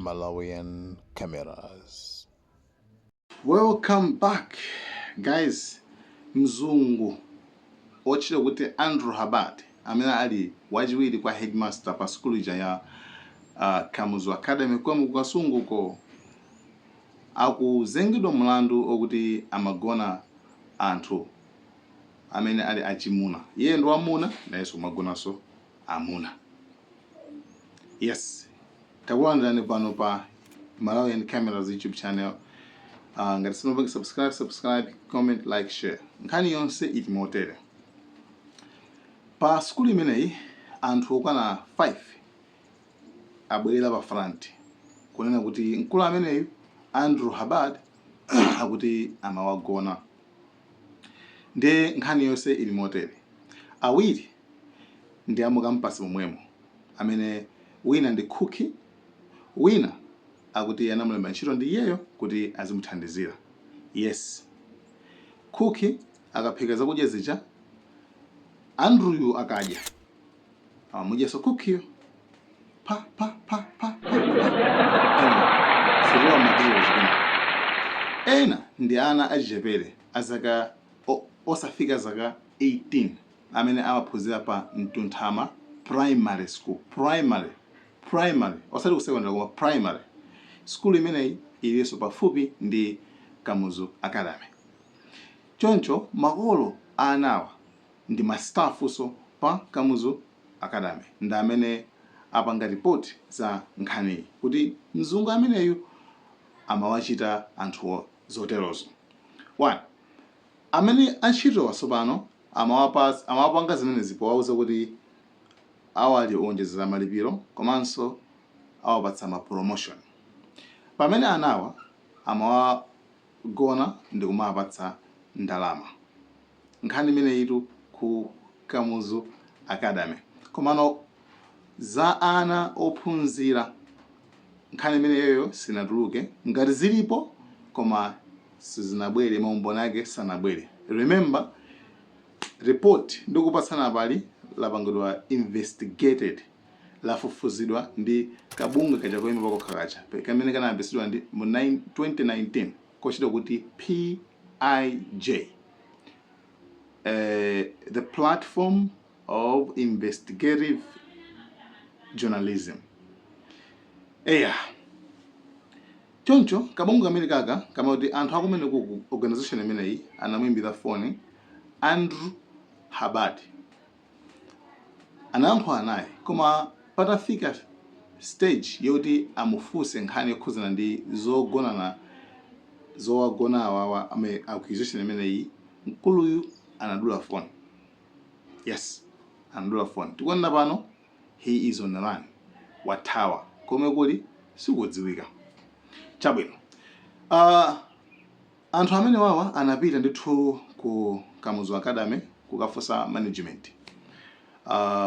Malawian cameras. Welcome back, guys. Mzungu ochita kuti Andrew Habad amene ali wachiwiri kwa headmaster pa skulu ija ya Kamuzu Academy kwa Kasunguko akuzengedwa mlandu okuti amagona anthu amene ali achimuna. Iye ndo amuna nayenso magonaso amuna. Yes, takulandirani pano pa Malawian Cameras YouTube channel. Ngati simupanga subscribe, comment, like, share. Nkhani yonse iti motere. Pa skulu imeneyi anthu okwana 5 abwerera pa front kunena kuti mkulu ameneyu Andrew Habad akuti amawagona. Nde nkhani yonse ili motere. Awiri ndi amukampasi momwemo amene wina ndi Cookie, wina akuti anamulemba ntchito ndi iyeyo kuti azimuthandizira. Yes, Cookie akaphika zakudya zija, Andrew akadya. Amudyaso Cookieyo. Pa. Siriwa material zikina. Ena ndi ana achipere azaka osafika zaka 18 amene amaphunzira pa Mtunthama Primary School. Primary. Osati ku secondary koma primary. Skulu imeneyi iliso pafupi ndi Kamuzu Academy. Choncho makolo anawa ndi mastafuso pa Kamuzu Academy ndi amene apanga report za nkhani kuti mzungu ameneyu amawachita anthu zoterozo. 1. Amene antchito wasopano amawapanga zimene zipowauza kuti awali onjezera malipiro komanso awapatsa ma promotion. Pamene anawa amawagona ndi kumapatsa ndalama. Nkhani imene itu ku Kamuzu Academy. Komano za ana ophunzira nkhani imene yoyo sinatuluke. Ngati zilipo koma sizinabwere maumboni ake sanabwere. Remember, report ndikupatsana pali lapangidwa investigated, lafufuzidwa ndi kabunga kaja koyima pako khakacha kamene kanayambisidwa ndi mu 2019 kochita kuti PIJ, the Platform of Investigative Journalism. Choncho kabunga kamene kaka kama kuti anthu akumene ku organization imeneyi anamuimbira phone Andrew Habad. Anayankhula naye koma patafika stage yoti amufuse nkhani yokhuzana ndi zowagona awawa ame accusation imeneyi, mkuluyu anadula phone. Yes, anadula phone. Tikuona pano he is on the run. Wathawa komwe kuli sikudziwika. Chabwino. Anthu amene wawa anapita ndithu ku Kamuzu Academy kukafusa management.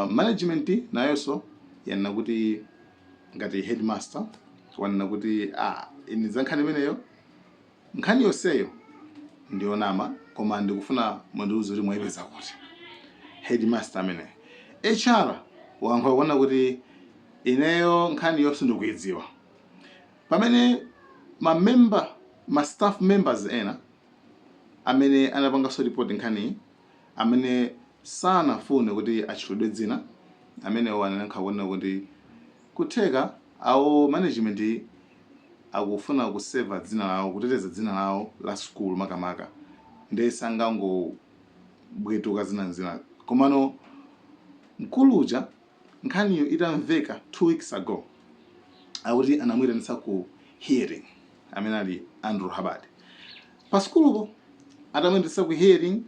Management nayonso yanena kuti ngati headmaster wanena kuti iniza nkhani imeneyo, nkhani yonseyo ndionama koma ndikufuna mundiuze kuti mwayipeza kuti headmaster amene HR wankho kuona kuti ineyo nkhani yonse ndikuyidziwa. Pamene ma staff members ena amene anapanga so report nkhani amene sanafune kuti achitudwe dzina, amene wananka kuona kuti kutheka awo management akufuna kuseva dzina lawo, kuteteza dzina lawo la school makamaka ndi sangango bwetuka zina. Komano mkuluja nkhaniyo itamveka 2 weeks ago akuti anamwitanitsa ku hearing amene ali Andrew Habad. Pa skulupo atamwendesa ku hearing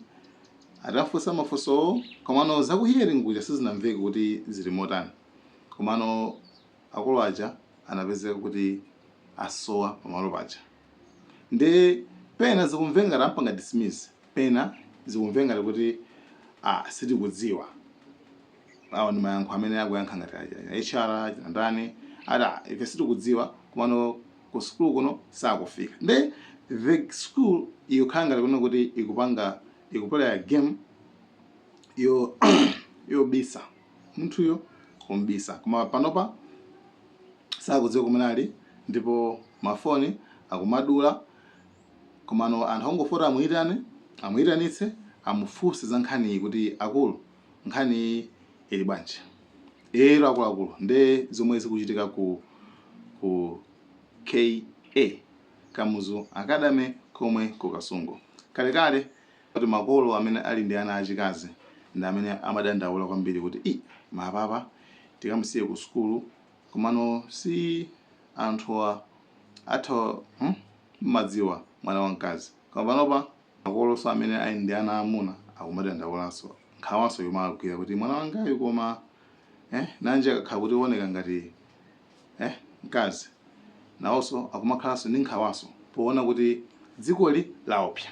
adafusa mafunso komano za ku hearing kuja sizinamveka kuti zili motani. Komano akulu aja anapezeka kuti asowa pamalo paja. Nde pena zikumvenga rampanga dismiss, pena zikumvenga kuti sitikudziwa. Awo ndi mayankho amene akuyankha ngati aja HR ndani ife sitikudziwa komano ku school kuno sakufika. Nde the school ikukhala kuno kuti ikupala game yo bisa munthuyo kumbisa koma panopa sakudziwa kumene ali ndipo mafoni akumadula komano anthu angofota amuyitanitse amufunse za nkhani kuti akulu nkhani ili bwanji ero akuluakulu nde zomwe zikuchitika ku KA Kamuzu Academy komwe ku Kasungu. Kalekale kuti makolo amene ali ndi ana achikazi ndi amene amadandaula kwambiri kuti mapapa tikamusiye ku sukulu komano si anthu atha madziwa mwana wamkazi. Koma panopa makolo so amene ali ndi ana amuna akumadandaulanso nkhawanso yomwe akugwira kuti mwana wangayu koma nanje akakhala kuti oneka ngati mkazi nawonso akumakhalanso ndi nkhawanso poona kuti dzikoli laopsa.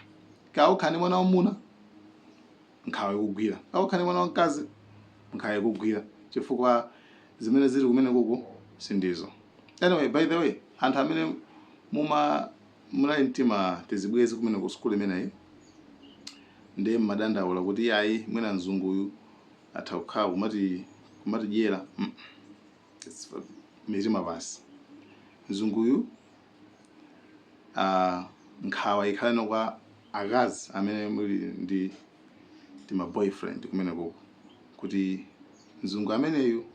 Kaukhala ndi mwana wamuna nkhawa ikugwira, kaukhala ndi mwana wamkazi nkhawa ikugwira chifukwa zimene zili kumene kuku sindizo. Anyway, by the way, anthu amene munali mtima tizibwezi kumene ku sukulu imeneyi ndi mmadandaula kuti ayi mwina mzunguyu atha kukhala kumatidyera mitima pansi. Mzunguyu nkhawa ikhaleno kwa akazi amene muli ndi ma boyfriend kumene kuku kuti mzungu ameneyu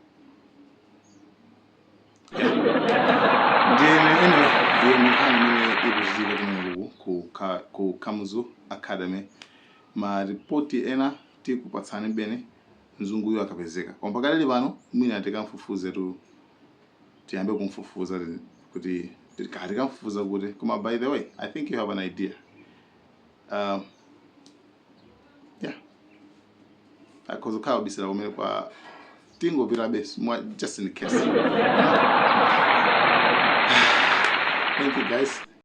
anyway iyo nkhani imene ikuchitika kumene kuku ku Kamuzu Academy. Maripoti ena tikupatsani bene mzunguyu akapezeka koma pakali pano mwina tikamfufuze tiyambe kumfufuza kuti tikamfufuza kuti koma by the way I think you have an idea. Akhoza kukhala kubisira kumene kwa tingopita basi just in case. Thank you guys.